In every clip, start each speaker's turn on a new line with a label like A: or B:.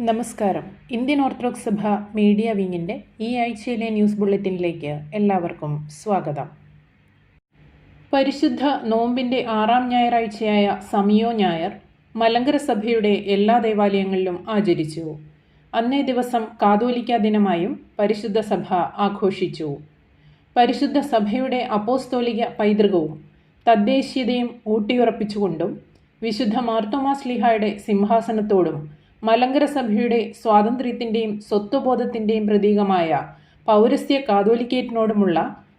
A: നമസ്കാരം. Indian orthodox സഭ media വിങ്ങിൻ്റെ ഈ ആഴ്ചയിലെ ന്യൂസ് ബുള്ളറ്റിനിലേക്ക് എല്ലാവർക്കും സ്വാഗതം. പരിശുദ്ധ നോമ്പിൻ്റെ 6ാം ഞായറാഴ്ചയായ സമിയോ ഞായർ മലങ്കര സഭയുടെ എല്ലാ ദേവാലയങ്ങളിലും ആചരിച്ചു. അന്നേ ദിവസം കാതോലിക്ക ദിനമായും പരിശുദ്ധ സഭ ആഘോഷിച്ചു. പരിശുദ്ധ സഭയുടെ അപ്പോസ്തോലിക പൈതൃകവും തദ്ദേശീയതയും ഊട്ടിയുറപ്പിച്ചുകൊണ്ടും വിശുദ്ധ മാർത്തോമാ ശ്ലീഹായുടെ സിംഹാസനത്തോടും മലങ്കര സഭയുടെ സ്വാതന്ത്ര്യത്തിൻ്റെയും സ്വത്വബോധത്തിൻ്റെയും പ്രതീകമായ പൗരസ്ത്യ കാതോലിക്കേറ്റിനോടുമുള്ള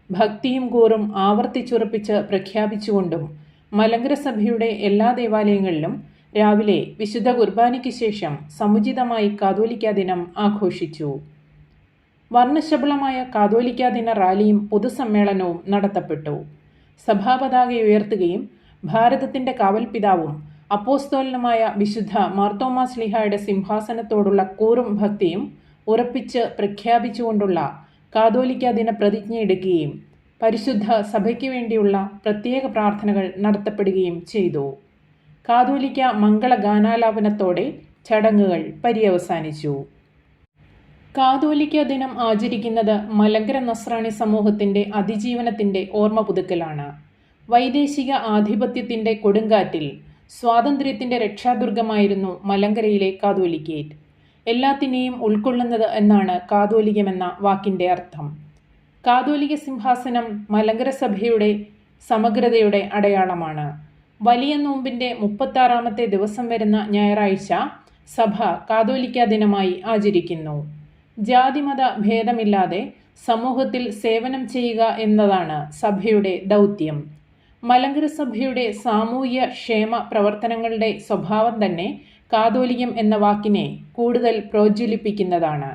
A: ഭക്തിയും കൂറും ആവർത്തിച്ചുറപ്പിച്ച് പ്രഖ്യാപിച്ചുകൊണ്ടും മലങ്കര സഭയുടെ എല്ലാ ദേവാലയങ്ങളിലും രാവിലെ വിശുദ്ധ കുർബാനയ്ക്ക് ശേഷം സമുചിതമായി കാതോലിക്ക ദിനം ആഘോഷിച്ചു. വർണ്ണശബളമായ കാതോലിക്ക ദിന റാലിയും പൊതുസമ്മേളനവും നടത്തപ്പെട്ടു. സഭാപതാക ഉയർത്തുകയും ഭാരതത്തിൻ്റെ കാവൽപിതാവും അപ്പോസ്തോലനുമായ വിശുദ്ധ മാർത്തോമാ ശ്ലീഹായുടെ സിംഹാസനത്തോടുള്ള കൂറും ഭക്തിയും ഉറപ്പിച്ച് പ്രഖ്യാപിച്ചുകൊണ്ടുള്ള കാതോലിക്ക ദിന പ്രതിജ്ഞയെടുക്കുകയും പരിശുദ്ധ സഭയ്ക്ക് വേണ്ടിയുള്ള പ്രത്യേക പ്രാർത്ഥനകൾ നടത്തപ്പെടുകയും ചെയ്തു. കാതോലിക്ക മംഗളഗാനാലാപനത്തോടെ ചടങ്ങുകൾ പര്യവസാനിച്ചു. കാതോലിക്ക ദിനം ആചരിക്കുന്നത് മലങ്കര നസ്രാണി സമൂഹത്തിൻ്റെ അതിജീവനത്തിൻ്റെ ഓർമ്മ പുതുക്കലാണ്. വൈദേശിക ആധിപത്യത്തിൻ്റെ കൊടുങ്കാറ്റിൽ സ്വാതന്ത്ര്യത്തിൻ്റെ രക്ഷാദുർഗമായിരുന്നു മലങ്കരയിലെ കാതോലിക്കേറ്റ്. എല്ലാത്തിനെയും ഉൾക്കൊള്ളുന്നത് എന്നാണ് കാതോലികമെന്ന വാക്കിൻ്റെ അർത്ഥം. കാതോലിക സിംഹാസനം മലങ്കര സഭയുടെ സമഗ്രതയുടെ അടയാളമാണ്. വലിയ നോമ്പിൻ്റെ 36ാമത്തെ ദിവസം വരുന്ന ഞായറാഴ്ച സഭ കാതോലിക്ക ദിനമായി ആചരിക്കുന്നു. ജാതിമത ഭേദമില്ലാതെ സമൂഹത്തിൽ സേവനം ചെയ്യുക എന്നതാണ് സഭയുടെ ദൗത്യം. മലങ്കര സഭയുടെ സാമൂഹ്യ ക്ഷേമ പ്രവർത്തനങ്ങളുടെ സ്വഭാവം തന്നെ കാതോലികം എന്ന വാക്കിനെ കൂടുതൽ പ്രോജ്വലിപ്പിക്കുന്നതാണ്.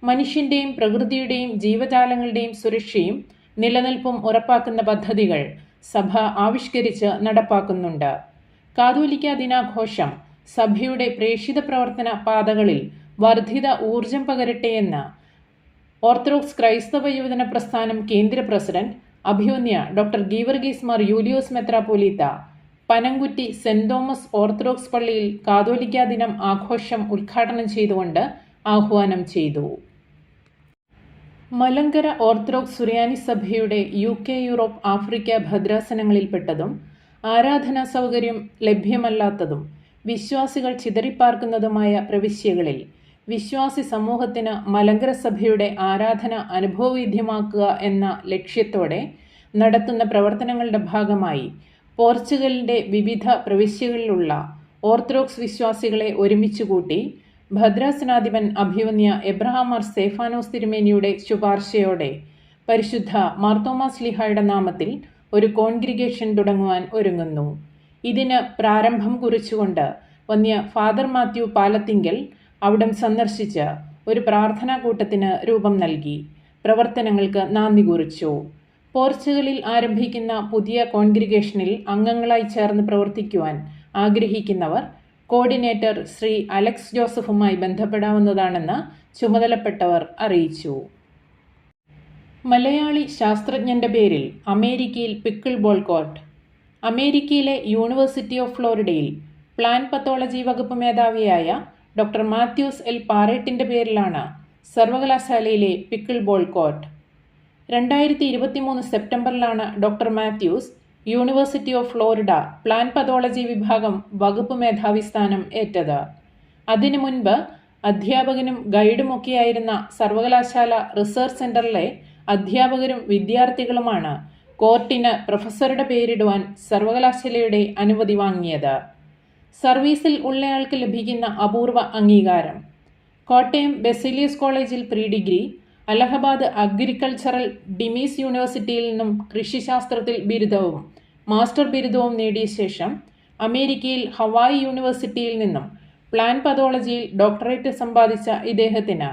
A: മനുഷ്യൻ്റെയും പ്രകൃതിയുടെയും ജീവജാലങ്ങളുടെയും സുരക്ഷയും നിലനിൽപ്പും ഉറപ്പാക്കുന്ന പദ്ധതികൾ സഭ ആവിഷ്കരിച്ച് നടപ്പാക്കുന്നുണ്ട്. കാതോലിക്ക ദിനാഘോഷം സഭയുടെ പ്രേക്ഷിത പ്രവർത്തന പാതകളിൽ വർദ്ധിത ഊർജം പകരട്ടെയെന്ന് ഓർത്തഡോക്സ് ക്രൈസ്തവ യുവജന പ്രസ്ഥാനം കേന്ദ്ര പ്രസിഡന്റ് അഭിവന്യ ഡോക്ടർ ഗീവർഗീസ് മാർ യൂലിയോസ് മെത്രാപ്പോലീത്ത പനംകുറ്റി സെന്റ് തോമസ് ഓർത്തഡോക്സ് പള്ളിയിൽ കാതോലിക്ക ദിനം ആഘോഷം ഉദ്ഘാടനം ചെയ്തുകൊണ്ട് ആഹ്വാനം ചെയ്തു. മലങ്കര ഓർത്തഡോക്സ് സുറിയാനി സഭയുടെ UK, യൂറോപ്പ്, ആഫ്രിക്ക ഭദ്രാസനങ്ങളിൽപ്പെട്ടതും ആരാധനാ സൗകര്യം ലഭ്യമല്ലാത്തതും വിശ്വാസികൾ ചിതറിപ്പാർക്കുന്നതുമായ പ്രവിശ്യകളിൽ വിശ്വാസി സമൂഹത്തിന് മലങ്കര സഭയുടെ ആരാധന അനുഭവവേദ്യമാക്കുക എന്ന ലക്ഷ്യത്തോടെ നടത്തുന്ന പ്രവർത്തനങ്ങളുടെ ഭാഗമായി പോർച്ചുഗലിൻ്റെ വിവിധ പ്രവിശ്യകളിലുള്ള ഓർത്തഡോക്സ് വിശ്വാസികളെ ഒരുമിച്ച് കൂട്ടി ഭദ്രാസനാധിപൻ അഭിവന്യ എബ്രഹാം മാർ സ്തേഫാനോസ് തിരുമേനിയുടെ ശുപാർശയോടെ പരിശുദ്ധ മാർത്തോമാ ശ്ലീഹായുടെ നാമത്തിൽ ഒരു കോൺഗ്രിഗേഷൻ തുടങ്ങുവാൻ ഒരുങ്ങുന്നു. ഇതിന് പ്രാരംഭം കുറിച്ചുകൊണ്ട് വന്യ ഫാദർ മാത്യു പാലത്തിങ്കൽ അവിടം സന്ദർശിച്ച് ഒരു പ്രാർത്ഥനാ കൂട്ടത്തിന് രൂപം നൽകി പ്രവർത്തനങ്ങൾക്ക് നാന്ദി കുറിച്ചു. പോർച്ചുഗലിൽ ആരംഭിക്കുന്ന പുതിയ കോൺഗ്രിഗേഷനിൽ അംഗങ്ങളായി ചേർന്ന് പ്രവർത്തിക്കുവാൻ ആഗ്രഹിക്കുന്നവർ കോർഡിനേറ്റർ ശ്രീ അലക്സ് ജോസഫുമായി ബന്ധപ്പെടാവുന്നതാണെന്ന് ചുമതലപ്പെട്ടവർ അറിയിച്ചു. മലയാളി ശാസ്ത്രജ്ഞന്റെ പേരിൽ അമേരിക്കയിൽ പിക്കിൾ ബോൾ കോർട്ട്. അമേരിക്കയിലെ യൂണിവേഴ്സിറ്റി ഓഫ് ഫ്ലോറിഡയിൽ പ്ലാൻ പത്തോളജി വകുപ്പ് മേധാവിയായ ഡോക്ടർ മാത്യൂസ് എൽ പാറേട്ടിൻ്റെ പേരിലാണ് സർവകലാശാലയിലെ പിക്കിൾ ബോൾ കോർട്ട്. 2023 സെപ്റ്റംബറിലാണ് doctor Mathews university of Florida plant pathology വിഭാഗം വകുപ്പ് മേധാവി സ്ഥാനം ഏറ്റത്. അതിനു മുൻപ് അധ്യാപകനും ഗൈഡുമൊക്കെയായിരുന്ന സർവകലാശാല റിസർച്ച് സെൻ്ററിലെ അധ്യാപകരും വിദ്യാർത്ഥികളുമാണ് കോർട്ടിന് പ്രൊഫസറുടെ പേരിടുവാൻ സർവകലാശാലയുടെ അനുമതി വാങ്ങിയത്. സർവീസിൽ ഉള്ളയാൾക്ക് ലഭിക്കുന്ന അപൂർവ അംഗീകാരം. കോട്ടയം ബെസിലിയസ് കോളേജിൽ പ്രീ ഡിഗ്രി, അലഹബാദ് അഗ്രികൾച്ചറൽ ഡിമീസ് യൂണിവേഴ്സിറ്റിയിൽ നിന്നും കൃഷിശാസ്ത്രത്തിൽ ബിരുദവും മാസ്റ്റർ ബിരുദവും നേടിയ ശേഷം അമേരിക്കയിൽ ഹവായി യൂണിവേഴ്സിറ്റിയിൽ നിന്നും പ്ലാൻ പതോളജിയിൽ ഡോക്ടറേറ്റ് സമ്പാദിച്ച ഇദ്ദേഹത്തിന്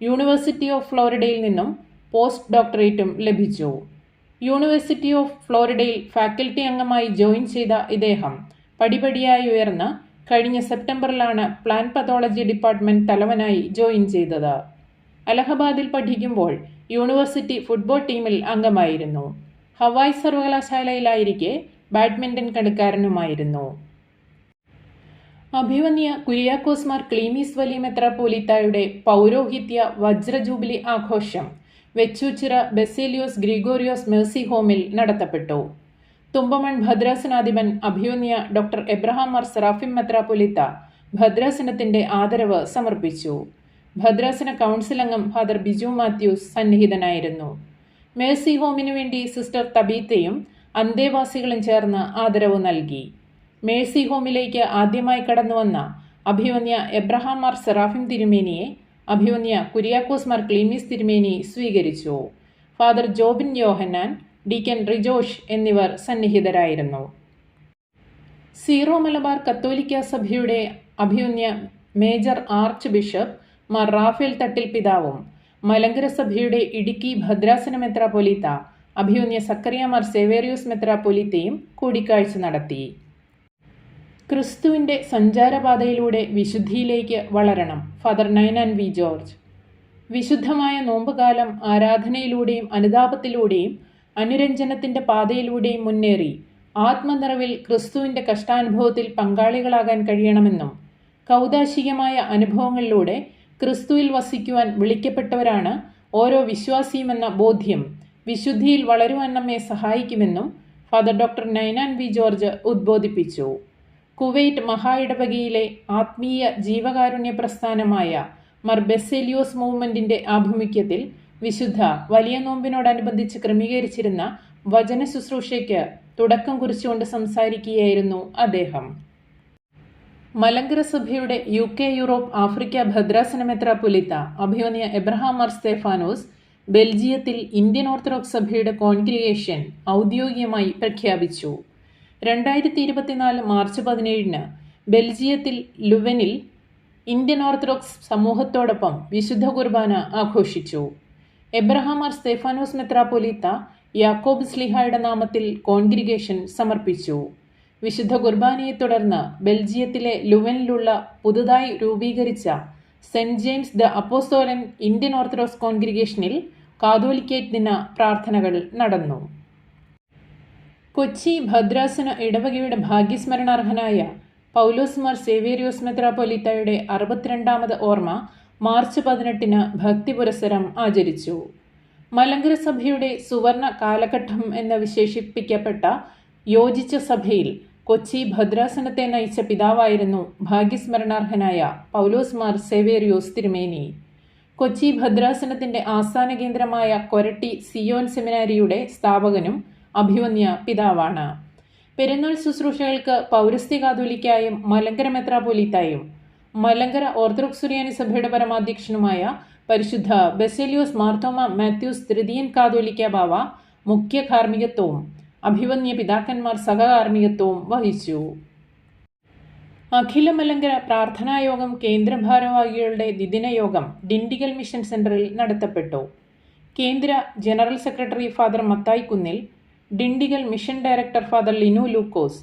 A: യൂണിവേഴ്സിറ്റി ഓഫ് ഫ്ലോറിഡയിൽ നിന്നും പോസ്റ്റ് ഡോക്ടറേറ്റും ലഭിച്ചു. യൂണിവേഴ്സിറ്റി ഓഫ് ഫ്ലോറിഡയിൽ ഫാക്കൽറ്റി അംഗമായി ജോയിൻ ചെയ്ത ഇദ്ദേഹം പടിപടിയായി ഉയർന്ന് കഴിഞ്ഞ സെപ്റ്റംബറിലാണ് പ്ലാൻ പതോളജി ഡിപ്പാർട്ട്മെൻറ്റ് തലവനായി ജോയിൻ ചെയ്തത്. അലഹബാദിൽ പഠിക്കുമ്പോൾ യൂണിവേഴ്സിറ്റി ഫുട്ബോൾ ടീമിൽ അംഗമായിരുന്നു. ഹവായ് സർവകലാശാലയിലായിരിക്കെ ബാഡ്മിൻ്റൺ കളിക്കാരനുമായിരുന്നു. അഭിവന്യ കുര്യാക്കോസ് മാർ ക്ലീമീസ് വലിയ മെത്രാപ്പോലീത്തായുടെ പൗരോഹിത്യ വജ്രജൂബിലി ആഘോഷം വെച്ചൂച്ചിറ ബെസേലിയോസ് ഗ്രിഗോറിയോസ് മേഴ്സി ഹോമിൽ നടത്തപ്പെട്ടു. തുമ്പമൺ ഭദ്രാസനാധിപൻ അഭിവന്യ ഡോക്ടർ എബ്രഹാം മാർ സെറാഫിം മെത്രാപ്പൊലീത്ത ഭദ്രാസനത്തിന്റെ ആദരവ് സമർപ്പിച്ചു. ഭദ്രാസന കൗൺസിൽ അംഗം ഫാദർ ബിജു മാത്യൂസ് സന്നിഹിതനായിരുന്നു. മേഴ്സി ഹോമിനു വേണ്ടി സിസ്റ്റർ തബീത്തയും അന്തേവാസികളും ചേർന്ന് ആദരവ് നൽകി. മേഴ്സി ഹോമിലേക്ക് ആദ്യമായി കടന്നുവന്ന അഭിവന്യ എബ്രഹാം മാർ സെറാഫിം തിരുമേനിയെ അഭിവന്യ കുര്യാക്കോസ് മാർ ക്ലീമീസ് തിരുമേനി സ്വീകരിച്ചു. ഫാദർ ജോബിൻ യോഹന്നാൻ, ഡീക്കൻ റിജോഷ് എന്നിവർ സന്നിഹിതരായിരുന്നു. സീറോ മലബാർ കത്തോലിക്ക സഭയുടെ അഭിവന്യ major arch bishop Mar Raphael Thattil പിതാവും മലങ്കര സഭയുടെ ഇടുക്കി ഭദ്രാസന മെത്രാപ്പൊലീത്ത അഭിവന്യ സക്കറിയ മാർ സേവേറിയോസ് മെത്രാപ്പൊലീത്തയും കൂടിക്കാഴ്ച നടത്തി. ക്രിസ്തുവിൻ്റെ സഞ്ചാരപാതയിലൂടെ വിശുദ്ധിയിലേക്ക് വളരണം. Father Ninan V George. വിശുദ്ധമായ നോമ്പുകാലം ആരാധനയിലൂടെയും അനുതാപത്തിലൂടെയും അനുരഞ്ജനത്തിൻ്റെ പാതയിലൂടെയും മുന്നേറി ആത്മനിറവിൽ ക്രിസ്തുവിൻ്റെ കഷ്ടാനുഭവത്തിൽ പങ്കാളികളാകാൻ കഴിയണമെന്നും കൗദാശികമായ അനുഭവങ്ങളിലൂടെ ക്രിസ്തുവിൽ വസിക്കുവാൻ വിളിക്കപ്പെട്ടവരാണ് ഓരോ വിശ്വാസിയുമെന്ന ബോധ്യം വിശുദ്ധിയിൽ വളരുവാൻ നമ്മെ സഹായിക്കുമെന്നും father doctor Ninan V George ഉദ്ബോധിപ്പിച്ചു. കുവൈറ്റ് മഹാ ഇടവകയിലെ ആത്മീയ ജീവകാരുണ്യ പ്രസ്ഥാനമായ മർ ബെസേലിയോസ് മൂവ്മെന്റിന്റെ ആഭിമുഖ്യത്തിൽ വിശുദ്ധ വലിയ നോമ്പിനോടനുബന്ധിച്ച് ക്രമീകരിച്ചിരുന്ന വചന ശുശ്രൂഷയ്ക്ക് തുടക്കം കുറിച്ചുകൊണ്ട് സംസാരിക്കുകയായിരുന്നു അദ്ദേഹം. മലങ്കര സഭയുടെ UK, യൂറോപ്പ്, ആഫ്രിക്ക ഭദ്രാസന മെത്രാപ്പൊലീത്ത അഭിവന്യ എബ്രഹാം മാർ സ്തേഫാനോസ് ബെൽജിയത്തിൽ ഇന്ത്യൻ ഓർത്തഡോക്സ് സഭയുടെ കോൺഗ്രിഗേഷൻ ഔദ്യോഗികമായി പ്രഖ്യാപിച്ചു. 2024 മാർച്ച് 17 ബെൽജിയത്തിൽ ലുവനിൽ ഇന്ത്യൻ ഓർത്തഡോക്സ് സമൂഹത്തോടൊപ്പം വിശുദ്ധ കുർബാന ആഘോഷിച്ചു. എബ്രഹാം മാർ സ്തേഫാനോസ് മെത്രാപ്പൊലീത്ത യാക്കോബ് സ്ലീഹായുടെ നാമത്തിൽ കോൺഗ്രിഗേഷൻ സമർപ്പിച്ചു. വിശുദ്ധ കുർബാനയെ തുടർന്ന് ബെൽജിയത്തിലെ ലുവനിലുള്ള പുതുതായി രൂപീകരിച്ച സെന്റ് ജെയിംസ് ദ അപ്പോസ്തോലൻ ഇന്ത്യൻ ഓർത്തഡോക്സ് കോൺഗ്രിഗേഷനിൽ കാതോലിക്കേറ്റ് ദിന പ്രാർത്ഥനകൾ നടന്നു. കൊച്ചി ഭദ്രാസന ഇടവകയുടെ ഭാഗ്യസ്മരണാർഹനായ പൗലോസ് മാർ സേവേറിയോസ് മെത്രാപ്പൊലീത്തയുടെ 62ാമത് ഓർമ്മ മാർച്ച് 18 ഭക്തി പുരസ്സരം ആചരിച്ചു. മലങ്കര സഭയുടെ സുവർണ കാലഘട്ടം എന്ന് വിശേഷിപ്പിക്കപ്പെട്ട യോജിച്ച സഭയിൽ കൊച്ചി ഭദ്രാസനത്തെ നയിച്ച പിതാവായിരുന്നു ഭാഗ്യസ്മരണാർഹനായ പൗലോസ് മാർ സേവേറിയോസ് തിരുമേനി. കൊച്ചി ഭദ്രാസനത്തിന്റെ ആസ്ഥാന കേന്ദ്രമായ കൊരട്ടി സിയോൻ സെമിനാരിയുടെ സ്ഥാപകനും അഭിവന്യ പിതാവാണ്. പെരുന്നാൾ ശുശ്രൂഷകൾക്ക് പൗരസ്ത്യ കാതോലിക്കായും മലങ്കര മെത്രാപ്പൊലീത്തായും മലങ്കര ഓർത്തഡോക്സ് സുറിയാനി സഭയുടെ പരമാധ്യക്ഷനുമായ പരിശുദ്ധ ബെസേലിയോസ് മാർത്തോമ മാത്യൂസ് തൃതീയൻ കാതോലിക്ക ബാവ മുഖ്യ കാർമ്മികത്വവും അഭിവന്യ പിതാക്കന്മാർ സഹകാർമ്മികത്വവും വഹിച്ചു. അഖില മലങ്കര പ്രാർത്ഥനായോഗം കേന്ദ്ര ഭാരവാഹികളുടെ ദ്വിദിന യോഗം ഡിണ്ടിഗൽ മിഷൻ സെന്ററിൽ നടത്തപ്പെട്ടു. കേന്ദ്ര general secretary father Mathai Kunnil, Dindigul mission director father Linu Lukose,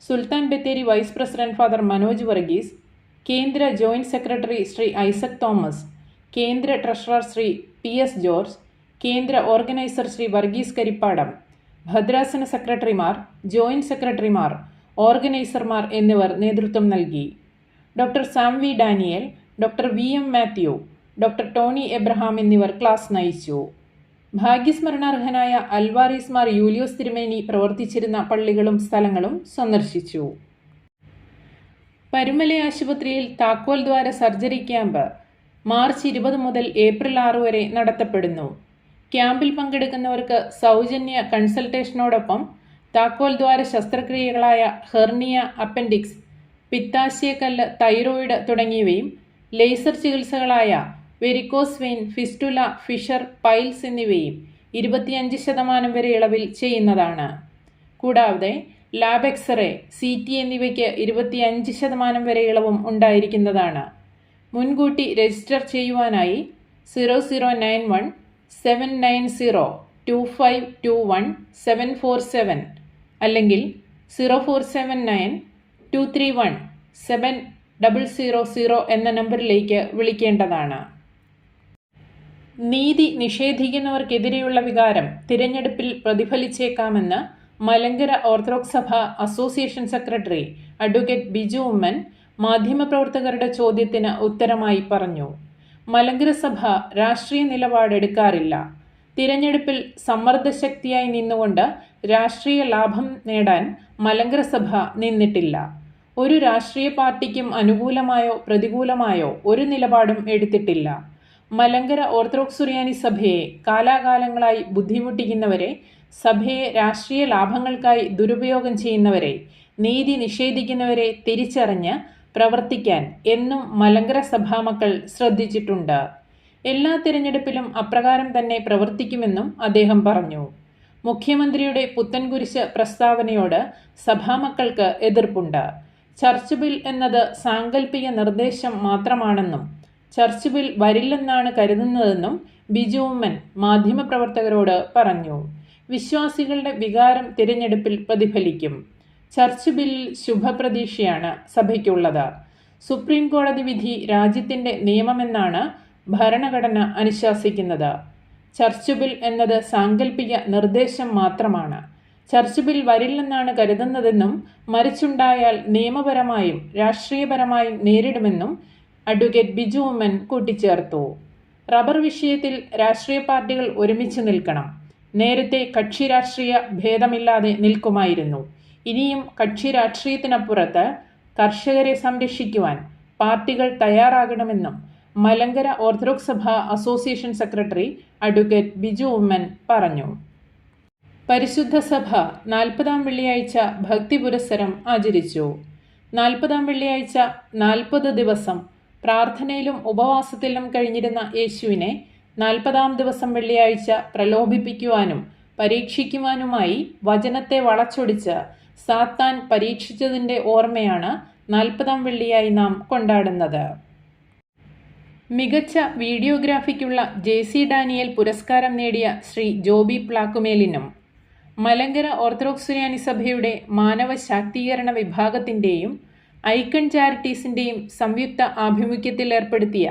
A: Sultan Bathery vice president father Manoj Varghese, കേന്ദ്ര ജോയിന്റ് സെക്രട്ടറി ശ്രീ ഐസക് തോമസ്, കേന്ദ്ര ട്രഷറർ ശ്രീ PS ജോർജ്, കേന്ദ്ര ഓർഗനൈസർ ശ്രീ വർഗീസ് കരിപ്പാടം, ഭദ്രാസന സെക്രട്ടറിമാർ, ജോയിന്റ് സെക്രട്ടറിമാർ, ഓർഗനൈസർമാർ എന്നിവർ നേതൃത്വം നൽകി. Doctor Sam V Daniel, doctor VM Mathew, doctor Tony Abraham എന്നിവർ ക്ലാസ് നയിച്ചു. ഭാഗ്യസ്മരണാർഹനായ അൽവാരീസ് മാർ യൂലിയോസ് തിരുമേനി പ്രവർത്തിച്ചിരുന്ന പള്ളികളും സ്ഥലങ്ങളും സന്ദർശിച്ചു. പരുമല ആശുപത്രിയിൽ താക്കോൽ ദ്വാര സർജറി ക്യാമ്പ് മാർച്ച് 20 മുതൽ ഏപ്രിൽ 6 വരെ നടത്തപ്പെടുന്നു. ക്യാമ്പിൽ പങ്കെടുക്കുന്നവർക്ക് സൗജന്യ കൺസൾട്ടേഷനോടൊപ്പം താക്കോൽ ദ്വാര ശസ്ത്രക്രിയകളായ ഹെർണിയ, അപ്പൻഡിക്സ്, പിത്താശയക്കല്ല്, തൈറോയിഡ് തുടങ്ങിയവയും ലേസർ ചികിത്സകളായ varicose vein, fistula, fissure, piles എന്നിവയും 25% വരെ ഇളവിൽ ചെയ്യുന്നതാണ്. കൂടാതെ ലാബ് എക്സ്റേ, CT എന്നിവയ്ക്ക് 25% വരെ ഇളവും ഉണ്ടായിരിക്കുന്നതാണ്. മുൻകൂട്ടി രജിസ്റ്റർ ചെയ്യുവാനായി 0091 790 2521 747 അല്ലെങ്കിൽ 0479 231 7000 എന്ന നമ്പറിലേക്ക് വിളിക്കേണ്ടതാണ്. നീതി നിഷേധിക്കുന്നവർക്കെതിരെയുള്ള വികാരം തിരഞ്ഞെടുപ്പിൽ പ്രതിഫലിച്ചേക്കാമെന്ന് മലങ്കര ഓർത്തഡോക്സ് സഭ association secretary advocate Biju Oommen മാധ്യമപ്രവർത്തകരുടെ ചോദ്യത്തിന് ഉത്തരമായി പറഞ്ഞു. മലങ്കര സഭ രാഷ്ട്രീയ നിലപാടെടുക്കാറില്ല. തിരഞ്ഞെടുപ്പിൽ സമ്മർദ്ദശക്തിയായി നിന്നുകൊണ്ട് രാഷ്ട്രീയ ലാഭം നേടാൻ മലങ്കര സഭ നിന്നിട്ടില്ല. ഒരു രാഷ്ട്രീയ പാർട്ടിക്കും അനുകൂലമായോ പ്രതികൂലമായോ ഒരു നിലപാടും എടുത്തിട്ടില്ല. മലങ്കര ഓർത്തഡോക്സ് സുറിയാനി സഭയെ കാലാകാലങ്ങളായി ബുദ്ധിമുട്ടിക്കുന്നവരെ, സഭയെ രാഷ്ട്രീയ ലാഭങ്ങൾക്കായി ദുരുപയോഗം ചെയ്യുന്നവരെ, നീതി നിഷേധിക്കുന്നവരെ തിരിച്ചറിഞ്ഞ് പ്രവർത്തിക്കാൻ എന്നും മലങ്കര സഭാമക്കൾ ശ്രദ്ധിച്ചിട്ടുണ്ട്. എല്ലാ തിരഞ്ഞെടുപ്പിലും അപ്രകാരം തന്നെ പ്രവർത്തിക്കുമെന്നും അദ്ദേഹം പറഞ്ഞു. മുഖ്യമന്ത്രിയുടെ പുത്തൻകുരിശ് പ്രസ്താവനയോട് സഭാമക്കൾക്ക് എതിർപ്പുണ്ട്. ചർച്ച് ബിൽ എന്നത് സാങ്കല്പിക നിർദ്ദേശം മാത്രമാണെന്നും ചർച്ച് ബിൽ വരില്ലെന്നാണ് കരുതുന്നതെന്നും ബിജു ഉമ്മൻ മാധ്യമപ്രവർത്തകരോട് പറഞ്ഞു. വിശ്വാസികളുടെ വികാരം തിരഞ്ഞെടുപ്പിൽ പ്രതിഫലിക്കും. ചർച്ച് ബില്ലിൽ ശുഭപ്രതീക്ഷയാണ് സഭയ്ക്കുള്ളത്. സുപ്രീം കോടതി വിധി രാജ്യത്തിൻ്റെ നിയമമെന്നാണ് ഭരണഘടന അനുശാസിക്കുന്നത്. ചർച്ച് ബിൽ എന്നത് സാങ്കല്പിക നിർദ്ദേശം മാത്രമാണ്. ചർച്ച് ബിൽ വരില്ലെന്നാണ് കരുതുന്നതെന്നും മറിച്ചുണ്ടായാൽ നിയമപരമായും രാഷ്ട്രീയപരമായും നേരിടുമെന്നും അഡ്വക്കേറ്റ് ബിജു ഉമ്മൻ കൂട്ടിച്ചേർത്തു. റബ്ബർ വിഷയത്തിൽ രാഷ്ട്രീയ പാർട്ടികൾ ഒരുമിച്ച് നിൽക്കണം. നേരത്തെ കക്ഷി രാഷ്ട്രീയ ഭേദമില്ലാതെ നിൽക്കുമായിരുന്നു. ഇനിയും കക്ഷി രാഷ്ട്രീയത്തിനപ്പുറത്ത് കർഷകരെ സംരക്ഷിക്കുവാൻ പാർട്ടികൾ തയ്യാറാകണമെന്നും മലങ്കര ഓർത്തഡോക്സ് സഭ association secretary advocate Biju Oommen പറഞ്ഞു. പരിശുദ്ധ സഭ 40-ാം വെള്ളിയാഴ്ച ഭക്തി പുരസ്സരം ആചരിച്ചു. 40-ാം വെള്ളിയാഴ്ച 40 ദിവസം പ്രാർത്ഥനയിലും ഉപവാസത്തിലും കഴിഞ്ഞിരുന്ന യേശുവിനെ 40-ാം ദിവസം വെള്ളിയാഴ്ച പ്രലോഭിപ്പിക്കുവാനും പരീക്ഷിക്കുവാനുമായി വചനത്തെ വളച്ചൊടിച്ച് സാത്താൻ പരീക്ഷിച്ചതിൻ്റെ ഓർമ്മയാണ് 40-ാം വെള്ളിയായി നാം കൊണ്ടാടുന്നത്. മികച്ച വീഡിയോഗ്രാഫിക്കുള്ള JC ഡാനിയൽ പുരസ്കാരം നേടിയ ശ്രീ ജോബി പ്ലാക്കുമേലിനും മലങ്കര ഓർത്തഡോക്സ് സുറിയാനി സഭയുടെ മാനവ ശാക്തീകരണ വിഭാഗത്തിൻ്റെയും ഐക്കൺ ചാരിറ്റീസിൻ്റെയും സംയുക്ത ആഭിമുഖ്യത്തിൽ ഏർപ്പെടുത്തിയ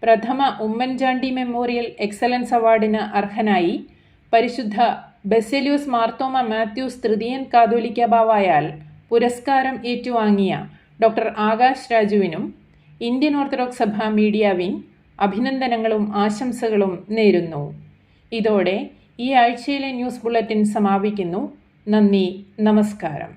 A: പ്രഥമ ഉമ്മൻചാണ്ടി മെമ്മോറിയൽ എക്സലൻസ് അവാർഡിന് അർഹനായി പരിശുദ്ധ ബെസേലിയോസ് മാർത്തോമ മാത്യൂസ് തൃതീയൻ കാതോലിക്ക ബാവായാൽ പുരസ്കാരം ഏറ്റുവാങ്ങിയ ഡോക്ടർ ആകാശ് രാജുവിനും ഇന്ത്യൻ ഓർത്തഡോക്സ് സഭ മീഡിയ വിംഗ് അഭിനന്ദനങ്ങളും ആശംസകളും നേരുന്നു. ഇതോടെ ഈ ആഴ്ചയിലെ ന്യൂസ് ബുള്ളറ്റിൻ സമാപിക്കുന്നു. നന്ദി, നമസ്കാരം.